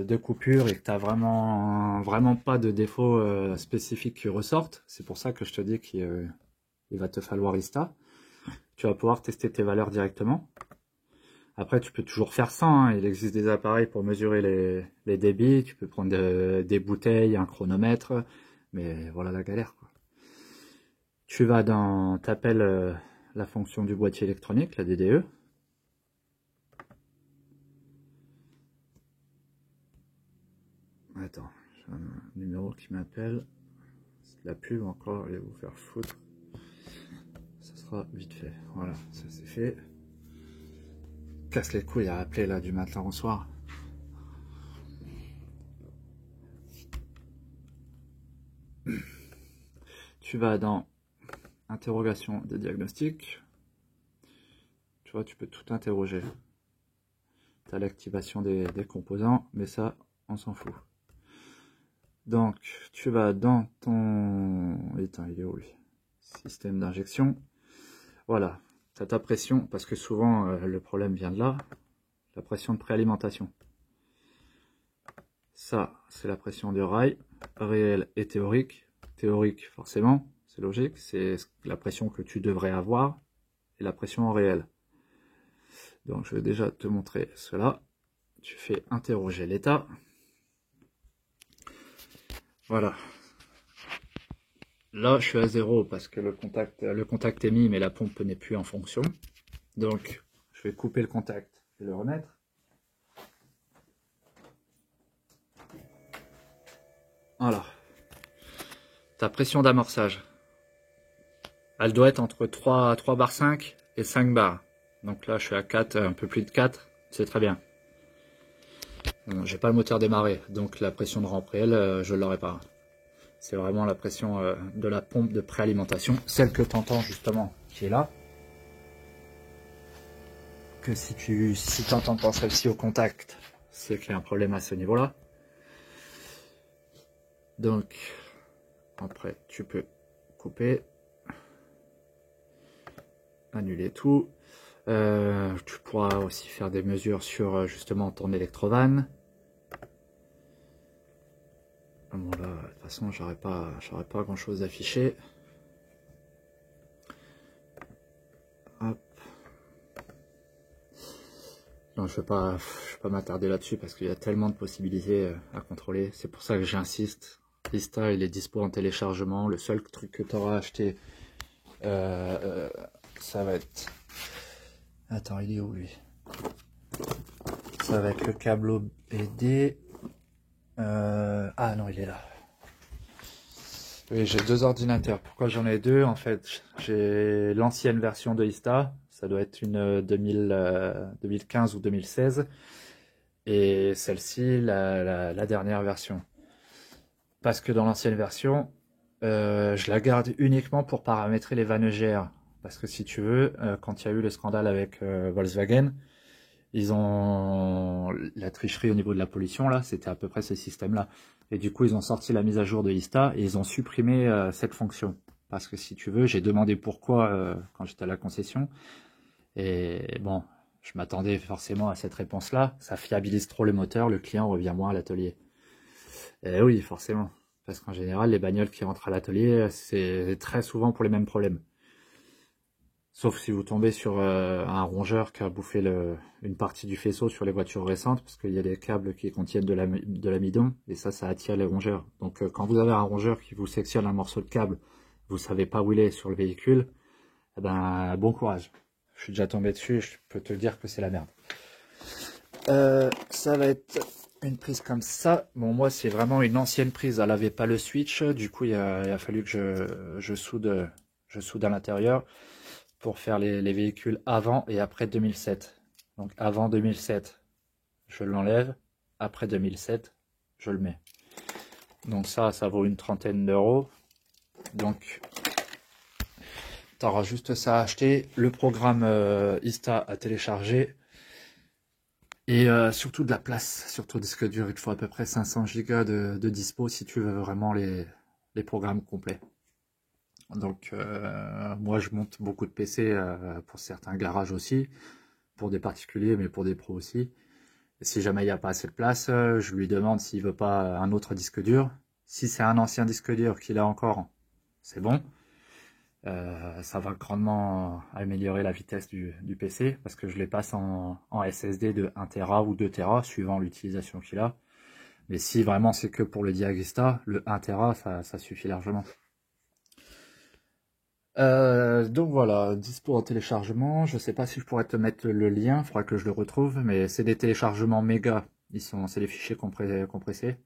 de coupure et que tu n'as vraiment pas de défauts spécifiques qui ressortent, c'est pour ça que je te dis qu'il va te falloir ISTA. Tu vas pouvoir tester tes valeurs directement. Après, tu peux toujours faire ça, hein. Il existe des appareils pour mesurer les débits. Tu peux prendre des bouteilles, un chronomètre, mais voilà la galère, quoi. Tu vas t'appelles la fonction du boîtier électronique, la DDE. Attends, j'ai un numéro qui m'appelle. C'est de la pub encore, allez vous faire foutre. Ça sera vite fait. Voilà, ça c'est fait. Casse les couilles à appeler là du matin au soir. Tu vas dans interrogation des diagnostics. Tu vois, tu peux tout interroger. Tu as l'activation des composants, mais ça, on s'en fout. Donc, tu vas dans ton... Attends, il est où lui? Système d'injection. Voilà, tu as ta pression, parce que souvent le problème vient de là. La pression de préalimentation. Ça, c'est la pression de rail, réelle et théorique. Théorique, forcément, c'est logique, c'est la pression que tu devrais avoir, et la pression en réel. Donc je vais déjà te montrer cela. Tu fais interroger l'état. Voilà. Là, je suis à 0 parce que le contact est mis, mais la pompe n'est plus en fonction. Donc, je vais couper le contact et le remettre. Voilà. Ta pression d'amorçage, elle doit être entre 3 bar 5 et 5 bars. Donc là, je suis à 4, un peu plus de 4, c'est très bien. J'ai pas le moteur démarré, donc la pression de rampe réelle, je l'aurai pas. C'est vraiment la pression de la pompe de préalimentation, celle que tu entends justement, qui est là. que si tu t'entends pas celle-ci au contact, c'est qu'il y a un problème à ce niveau-là. Donc, après, tu peux couper, annuler tout. Tu pourras aussi faire des mesures sur justement ton électrovanne. Bon là, de toute façon, j'aurais pas grand chose à afficher. Hop. Non, je vais pas m'attarder là-dessus parce qu'il y a tellement de possibilités à contrôler. C'est pour ça que j'insiste. Ista, il est dispo en téléchargement. Le seul truc que tu auras acheté, ça va être... Attends, il est où lui? Ça va être le câble OBD. Ah non, il est là. Oui, j'ai deux ordinateurs. Pourquoi j'en ai deux? En fait, j'ai l'ancienne version de Ista. Ça doit être une 2015 ou 2016. Et celle-ci, la dernière version. Parce que dans l'ancienne version, je la garde uniquement pour paramétrer les vannes EGR. Parce que si tu veux, quand il y a eu le scandale avec Volkswagen, ils ont la tricherie au niveau de la pollution, là, c'était à peu près ce système-là. Et du coup, ils ont sorti la mise à jour de Ista et ils ont supprimé cette fonction. Parce que si tu veux, j'ai demandé pourquoi quand j'étais à la concession. Et bon, je m'attendais forcément à cette réponse-là. Ça fiabilise trop le moteur, le client revient moins à l'atelier. Et oui, forcément. Parce qu'en général, les bagnoles qui rentrent à l'atelier, c'est très souvent pour les mêmes problèmes. Sauf si vous tombez sur un rongeur qui a bouffé une partie du faisceau sur les voitures récentes, parce qu'il y a des câbles qui contiennent de l'amidon, et ça attire les rongeurs. Donc quand vous avez un rongeur qui vous sectionne un morceau de câble, vous savez pas où il est sur le véhicule, eh ben bon courage. Je suis déjà tombé dessus, je peux te dire que c'est la merde. Ça va être une prise comme ça. Bon, moi c'est vraiment une ancienne prise, elle avait pas le switch, du coup il a fallu que je soude à l'intérieur pour faire les véhicules avant et après 2007. Donc avant 2007, je l'enlève. Après 2007, je le mets. Donc ça vaut une trentaine d'euros. Donc, tu auras juste ça à acheter. Le programme Ista à télécharger. Et surtout de la place, surtout disque dur. Il faut à peu près 500 Go de dispo si tu veux vraiment les programmes complets. Donc moi je monte beaucoup de PC pour certains garages aussi, pour des particuliers mais pour des pros aussi. Et si jamais il n'y a pas assez de place, je lui demande s'il veut pas un autre disque dur. Si c'est un ancien disque dur qu'il a encore, c'est bon. Ça va grandement améliorer la vitesse du PC parce que je les passe en SSD de 1 Tera ou 2 Tera suivant l'utilisation qu'il a. Mais si vraiment c'est que pour le Diagista, le 1 Tera ça suffit largement. Donc voilà, dispo en téléchargement. Je sais pas si je pourrais te mettre le lien, il faudra que je le retrouve, mais c'est des téléchargements méga. C'est des fichiers compressés.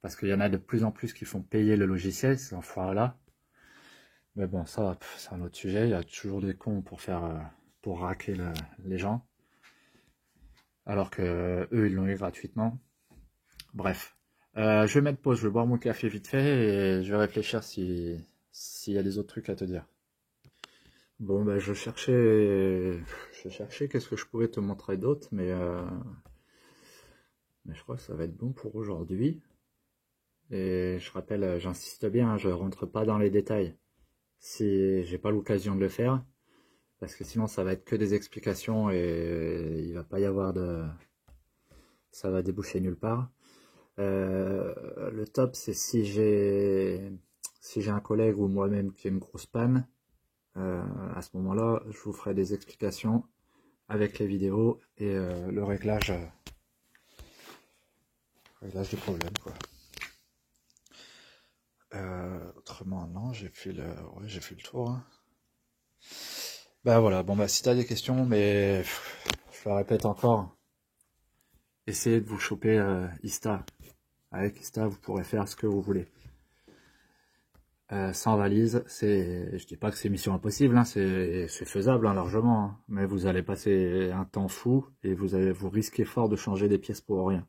Parce qu'il y en a de plus en plus qui font payer le logiciel, ces enfoirés-là. Mais bon, ça, c'est un autre sujet. Il y a toujours des cons pour raquer les gens. Alors que eux, ils l'ont eu gratuitement. Bref. Je vais mettre pause, je vais boire mon café vite fait et je vais réfléchir s'il y a des autres trucs à te dire. Bon, ben, je cherchais qu'est-ce que je pouvais te montrer d'autre, mais je crois que ça va être bon pour aujourd'hui. Et je rappelle, j'insiste bien, je rentre pas dans les détails si j'ai pas l'occasion de le faire, parce que sinon ça va être que des explications et il va pas y avoir ça va déboucher nulle part. Le top, c'est si j'ai un collègue ou moi-même qui a une grosse panne, à ce moment-là, je vous ferai des explications avec les vidéos et le réglage du problème, quoi. Autrement, non, j'ai fait le tour. Hein. Bah voilà, bon bah si t'as des questions, mais je le répète encore, essayez de vous choper Ista. Avec Ista, vous pourrez faire ce que vous voulez. Sans valise, je dis pas que c'est mission impossible, hein, c'est faisable hein, largement, hein, mais vous allez passer un temps fou et vous risquez fort de changer des pièces pour rien.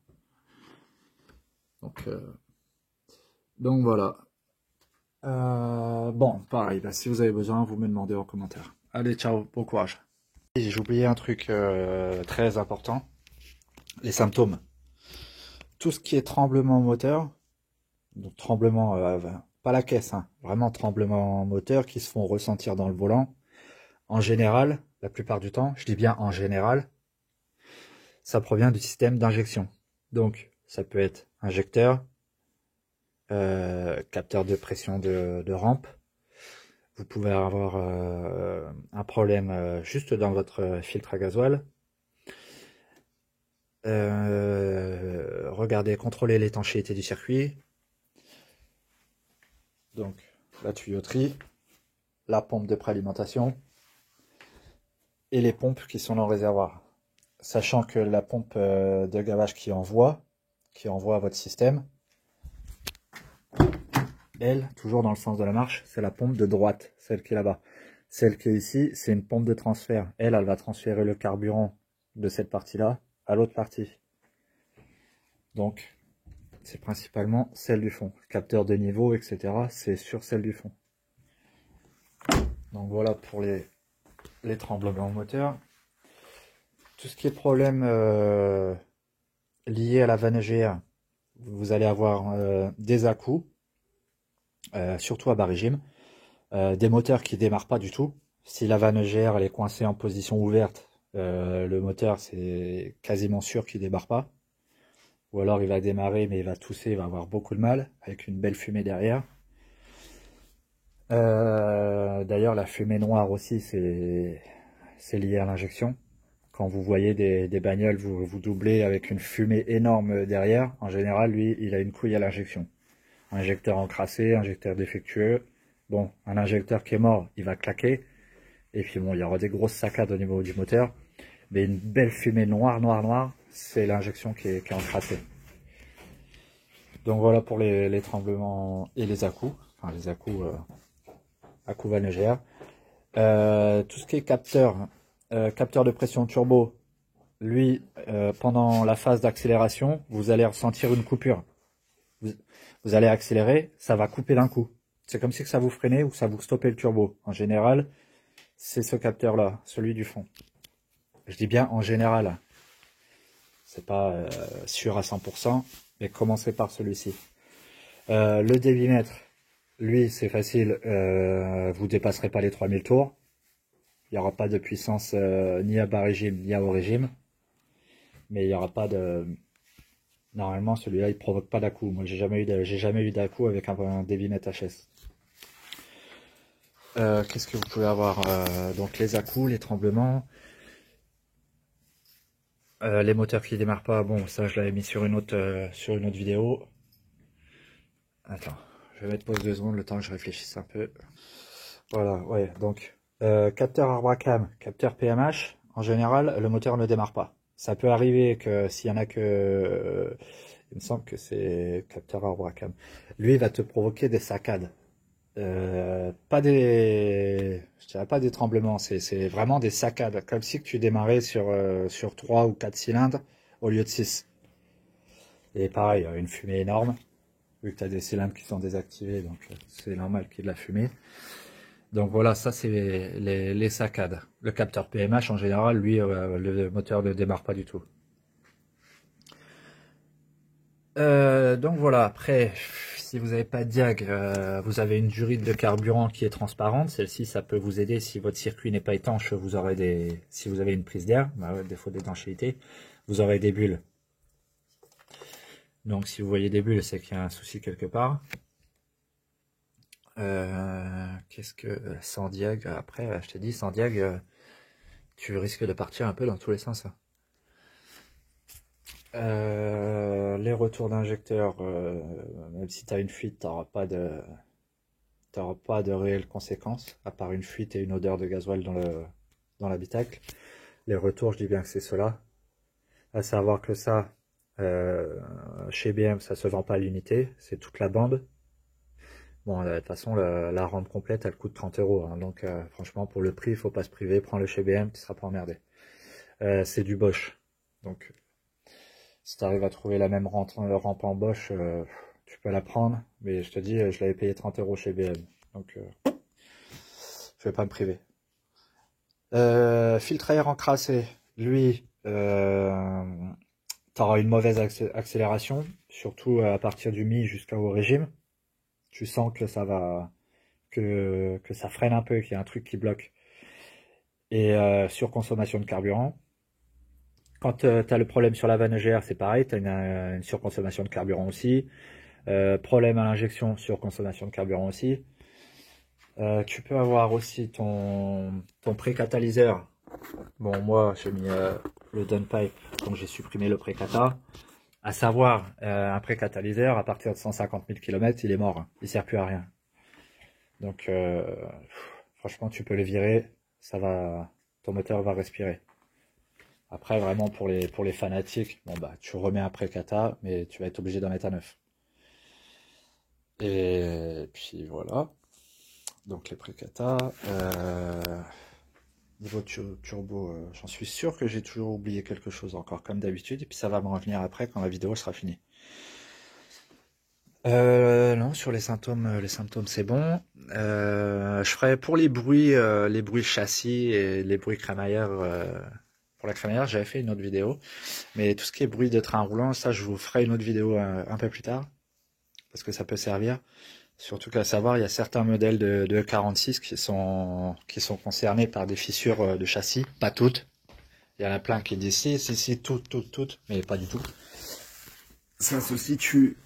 Donc voilà. Bon, pareil, bah, si vous avez besoin, vous me demandez en commentaire. Allez, ciao, bon courage. J'ai oublié un truc très important, les symptômes. Tout ce qui est tremblement moteur, donc tremblement, pas la caisse, hein, vraiment tremblement moteur qui se font ressentir dans le volant, en général, la plupart du temps, je dis bien en général, ça provient du système d'injection. Donc, ça peut être injecteur, capteur de pression de rampe. Vous pouvez avoir un problème juste dans votre filtre à gasoil. Regardez, contrôler l'étanchéité du circuit. Donc, la tuyauterie, la pompe de préalimentation et les pompes qui sont dans le réservoir. Sachant que la pompe de gavage qui envoie à votre système, elle, toujours dans le sens de la marche, c'est la pompe de droite, celle qui est là-bas. Celle qui est ici, c'est une pompe de transfert. Elle va transférer le carburant de cette partie-là à l'autre partie. Donc, c'est principalement celle du fond. Capteur de niveau, etc. C'est sur celle du fond. Donc voilà pour les tremblements moteurs. Tout ce qui est problème lié à la vanne EGR, vous allez avoir des à-coups, surtout à bas régime, des moteurs qui démarrent pas du tout. Si la vanne EGR elle est coincée en position ouverte, le moteur c'est quasiment sûr qu'il démarre pas. Ou alors il va démarrer mais il va tousser, il va avoir beaucoup de mal, avec une belle fumée derrière. D'ailleurs la fumée noire aussi c'est lié à l'injection. Quand vous voyez des bagnoles, vous doublez avec une fumée énorme derrière. En général, lui, il a une couille à l'injection. Injecteur encrassé, injecteur défectueux. Bon, un injecteur qui est mort, il va claquer. Et puis bon, il y aura des grosses saccades au niveau du moteur. Mais une belle fumée noire, c'est l'injection qui est encrassée. Donc voilà pour les tremblements et les à-coups. Enfin, les à-coups vanne EGR. Tout ce qui est capteur de pression turbo, lui, pendant la phase d'accélération, vous allez ressentir une coupure. Vous allez accélérer, ça va couper d'un coup. C'est comme si ça vous freinait ou ça vous stoppait le turbo. En général, c'est ce capteur-là, celui du fond. Je dis bien en général. C'est pas sûr à 100%, mais commencez par celui-ci. Le débitmètre, lui, c'est facile. Vous dépasserez pas les 3000 tours. Il n'y aura pas de puissance ni à bas régime ni à haut régime. Mais il n'y aura pas de... Normalement, celui-là, il provoque pas d'à-coup. Moi, j'ai jamais eu d'à-coup avec un débitmètre HS. Qu'est-ce que vous pouvez avoir donc les à-coups, les tremblements, les moteurs qui démarrent pas. Bon, ça, je l'avais mis sur une autre vidéo. Attends, je vais mettre pause 2 secondes, le temps que je réfléchisse un peu. Voilà, ouais, donc capteur Arbracam, capteur PMH, en général, le moteur ne démarre pas. Ça peut arriver que s'il y en a que... il me semble que c'est capteur Arbracam. Lui, il va te provoquer des saccades. Pas des... Je dirais pas des tremblements, c'est vraiment des saccades. Comme si tu démarrais sur 3 ou 4 cylindres au lieu de 6. Et pareil, une fumée énorme. Vu que tu as des cylindres qui sont désactivés, donc c'est normal qu'il y ait de la fumée. Donc voilà, ça c'est les saccades. Le capteur PMH en général, lui, le moteur ne démarre pas du tout. Donc voilà, après, si vous n'avez pas de diag, vous avez une durite de carburant qui est transparente. Celle-ci, ça peut vous aider si votre circuit n'est pas étanche. Vous aurez si vous avez une prise d'air, défaut d'étanchéité, vous aurez des bulles. Donc si vous voyez des bulles, c'est qu'il y a un souci quelque part. Qu'est-ce que sans diag, après je t'ai dit sans diag tu risques de partir un peu dans tous les sens. Les retours d'injecteurs, même si tu as une fuite, tu n'auras pas de réelles conséquences, à part une fuite et une odeur de gasoil dans l'habitacle. Les retours, je dis bien que c'est cela. À savoir que ça, chez BM, ça se vend pas à l'unité, c'est toute la bande. Bon, de toute façon, la rampe complète, elle coûte 30 €. Hein, donc, franchement, pour le prix, il faut pas se priver. Prends-le chez BM, tu seras pas emmerdé. C'est du Bosch. Donc, si tu arrives à trouver la même rampe en Bosch, tu peux la prendre. Mais je te dis, je l'avais payé 30 € chez BM. Donc, je vais pas me priver. Filtre à air encrassé, lui, tu auras une mauvaise accélération, surtout à partir du mi jusqu'au régime. Tu sens que ça va, que ça freine un peu, qu'il y a un truc qui bloque. Et surconsommation de carburant. Quand tu as le problème sur la vanne EGR, c'est pareil, tu as une surconsommation de carburant aussi. Problème à l'injection, surconsommation de carburant aussi. Tu peux avoir aussi ton pré-catalyseur. Bon, moi, j'ai mis le downpipe, donc j'ai supprimé le pré-cata. À savoir, un pré-catalyseur, à partir de 150 000 km, il est mort. Il sert plus à rien. Donc, franchement, tu peux le virer. Ça va, ton moteur va respirer. Après, vraiment, pour les fanatiques, bon, bah, tu remets un pré-cata, mais tu vas être obligé d'en mettre un neuf. Et puis, voilà. Donc, les pré-cata. Niveau turbo, j'en suis sûr que j'ai toujours oublié quelque chose encore, comme d'habitude. Et puis, ça va me revenir après quand la vidéo sera finie. Non, sur les symptômes c'est bon. Je ferai pour les bruits châssis et les bruits crémaillère. Pour la crémaillère, j'avais fait une autre vidéo, mais tout ce qui est bruit de train roulant, ça, je vous ferai une autre vidéo un peu plus tard, parce que ça peut servir. Surtout qu'à savoir, il y a certains modèles de 46 qui sont concernés par des fissures de châssis, pas toutes. Il y en a plein qui disent si, toutes, mais pas du tout. Ça se situe.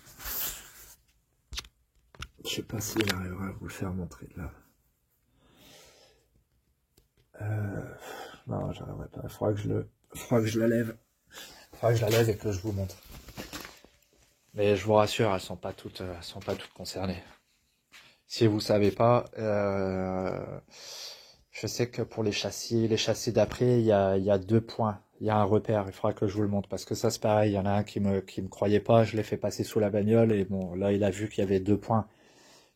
Je sais pas s'il arrivera à vous le faire montrer là. Non, j'arriverai pas. Il faudra que je la lève. Il faudra que je la lève et que je vous montre. Mais je vous rassure, elles sont pas toutes concernées. Si vous savez pas, je sais que pour les châssis d'après, il y a 2 points. Il y a un repère, il faudra que je vous le montre, parce que ça c'est pareil, il y en a un qui me croyait pas, je l'ai fait passer sous la bagnole, et bon, là il a vu qu'il y avait 2 points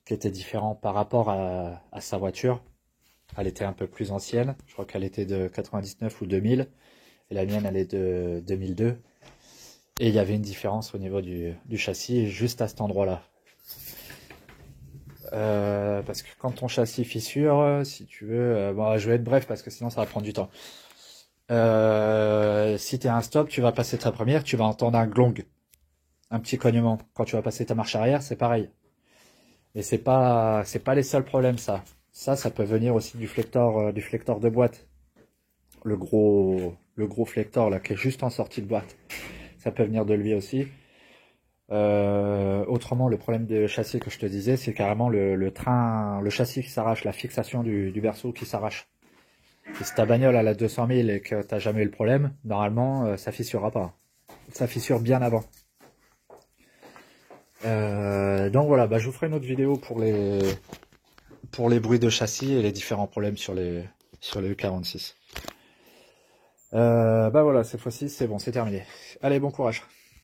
qui étaient différents par rapport à sa voiture. Elle était un peu plus ancienne, je crois qu'elle était de 99 ou 2000, et la mienne elle est de 2002. Et il y avait une différence au niveau du châssis, juste à cet endroit-là. Parce que quand ton châssis fissure, si tu veux, bon, je vais être bref parce que sinon ça va prendre du temps. Si tu es à un stop, tu vas passer ta première, tu vas entendre un glong, un petit cognement. Quand tu vas passer ta marche arrière, c'est pareil. Et c'est pas les seuls problèmes ça. Ça peut venir aussi du flector de boîte. Le gros flector là qui est juste en sortie de boîte. Ça peut venir de lui aussi. Autrement, le problème de châssis que je te disais, c'est carrément le châssis qui s'arrache, la fixation du berceau qui s'arrache. Et si ta bagnole elle a 200 000 et que t'as jamais eu le problème, normalement ça fissurera pas. Ça fissure bien avant. Donc voilà, bah, je vous ferai une autre vidéo pour les bruits de châssis et les différents problèmes sur les U46. Bah voilà, cette fois-ci c'est bon, c'est terminé. Allez, bon courage.